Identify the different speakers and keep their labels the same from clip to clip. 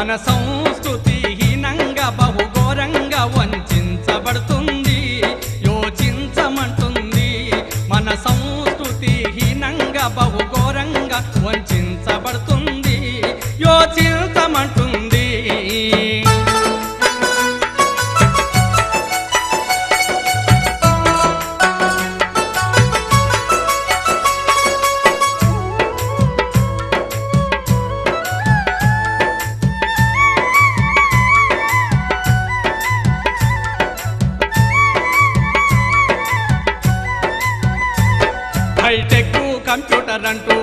Speaker 1: మన సంస్కృతి హీనంగా బహుఘోరంగా వంచబడుతుంది యోచించమంటుంది మన సంస్కృతి హీనంగా బహుఘోరంగా వంచబడుతుంది యోచించమంటుంది హైటెక్ కంప్యూటర్ అంటూ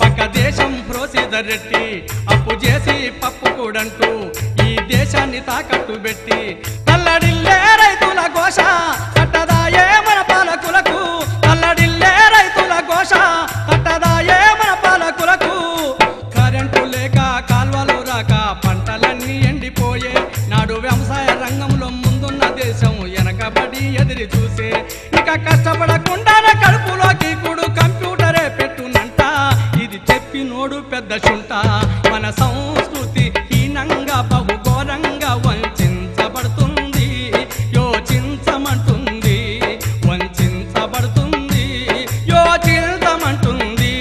Speaker 1: పక్క దేశం ప్రొసీజర్ రెట్టి అప్పు చేసి పప్పు కూడంటూ ఈ దేశాన్ని తాకట్టు పెట్టి తల్లడిల్లే రైతుల ఘోష కట్టదాయే మన పాలకులకు తల్లడిల్లే రైతుల ఘోష కట్టదాయే మన పాలకులకు కరెంటు లేక కాల్వలు రాక పంటలన్నీ ఎండిపోయే నాడు వ్యవసాయ రంగంలో ముందున్న దేశం వెనకబడి ఎదిరి చూసే ఇక కష్టపడకుండానే కడుపులోకి కూడు కంప్యూటరే పెట్టునంట ఇది చెప్పినోడు పెద్ద చుంట మన సంస్కృతి హీనంగా బహుఘోరంగా వంచబడుతుంది యోచించమంటుంది వంచబడుతుంది యోచించమంటుంది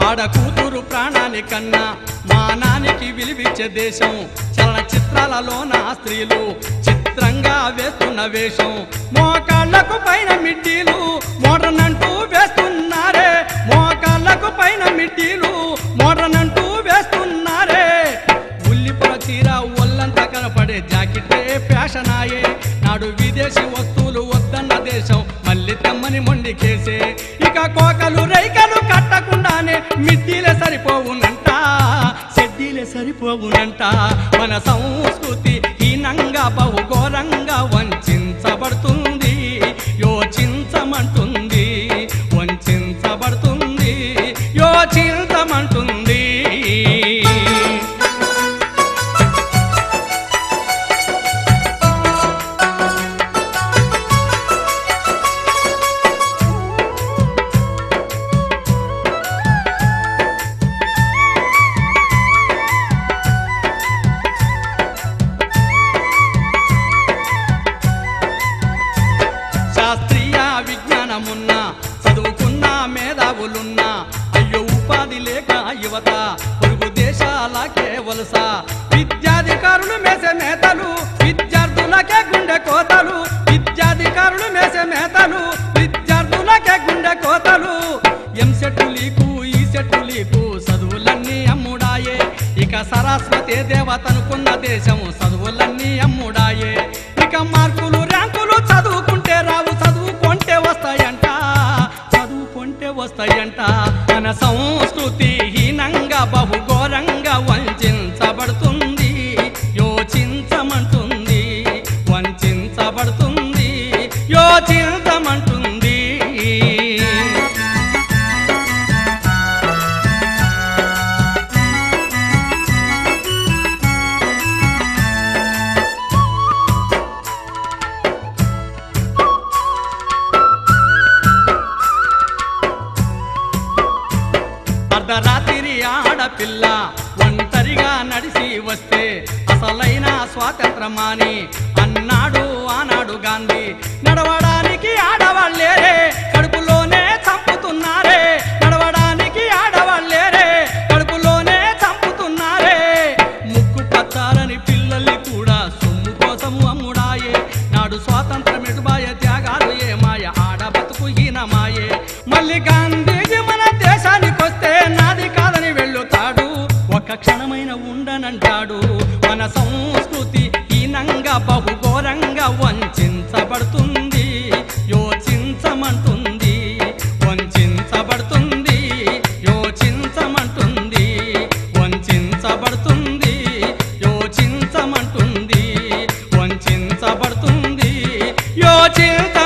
Speaker 1: ఆడ కూతురు ప్రాణానికన్నా మానానికి విలువిచ్చే దేశం చలనచిత్రాలలోన స్త్రీలు చిత్రంగా వేస్తున్న వేషం మోకాళ్లకు పైన మిడ్డీలు మోడ్రన్ అంటూ వేస్తున్నారే మోకాళ్లకు పైన మిడ్డీలు మోడ్రన్ అంటూ వేస్తున్నారే ఉల్లిపొర చీర ఒళ్ళంతా కనపడే జాకెట్టే ఫ్యాషన్ ఆయే నాడు విదేశీ వస్తువులు వద్దన్న దేశం మళ్ళీ తెమ్మని మొండికేసే ఇక కోకలు రైకలు కట్టకుండానే మిడ్డీలే సరిపోవునంట సెడ్డీలే సరిపోవునంట మన సంస్కృతి హీనంగా బహుఘోరంగా వంచబడుతుంది యోచించమంటుంది వంచబడుతుంది యోచించమంటుంది శాస్త్రీయ విజ్ఞానమున్నా చదువుకున్న మేధావులున్నా అయ్యో ఉపాధి లేక యువత పొరుగు దేశాలకే వలస విద్యాధికారులు మేసే మేతలు విద్యార్థులకే గుండె కోతలు విద్యాధికారులు మేసే మేతలు విద్యార్థులకే గుండె కోతలు ఎంసెట్టు లీకు ఈ సెట్టు లీకు చదువులన్నీ అమ్ముడాయే ఇక సరస్వతి దేవతనుకున్న దేశం చదువులన్నీ అమ్ముడాయే ఇక మార్కులు ర్యాంకులు చదువుకుంటే రావు చదువుకుంటే వస్తాయంట మన సంస్కృతి హీనంగా బహుఘోరంగా వంచబడుతుంది యోచించమంటుంది వంచబడుతుంది యోచించమంటుంది అర్ధరాత్రి ఆడపిల్ల ఒంటరిగా నడిచి వస్తే అసలైన స్వాతంత్రమాని అన్నాడు ఆనాడు గాంధీ నడవడానికి ఆడవాళ్ళేరే కడుపులోనే చంపుతున్నారే నడవడానికి ఆడవాళ్ళేరే కడుపులోనే చంపుతున్నారే ముక్కు పచ్చారని పిల్లల్ని కూడా సొమ్ము కోసము అమ్ముడాయే నాడు స్వాతంత్రం ఎటుబాయే త్యాగాలు ఏమాయ ఆడ బతుకు హీనమాయే మళ్ళీ గాంధీజీ మన దేశానికి వస్తే నాది కాదని వెళ్ళుతాడు ఒక క్షణమైన ఉండనంటాడు మన సంస్కృతి హీనంగా బహుఘోరంగా వంచబడుతుంది యోచించమంటుంది వంచబడుతుంది యోచించమంటుంది వంచబడుతుంది యోచించమంటుంది వంచబడుతుంది యోచించ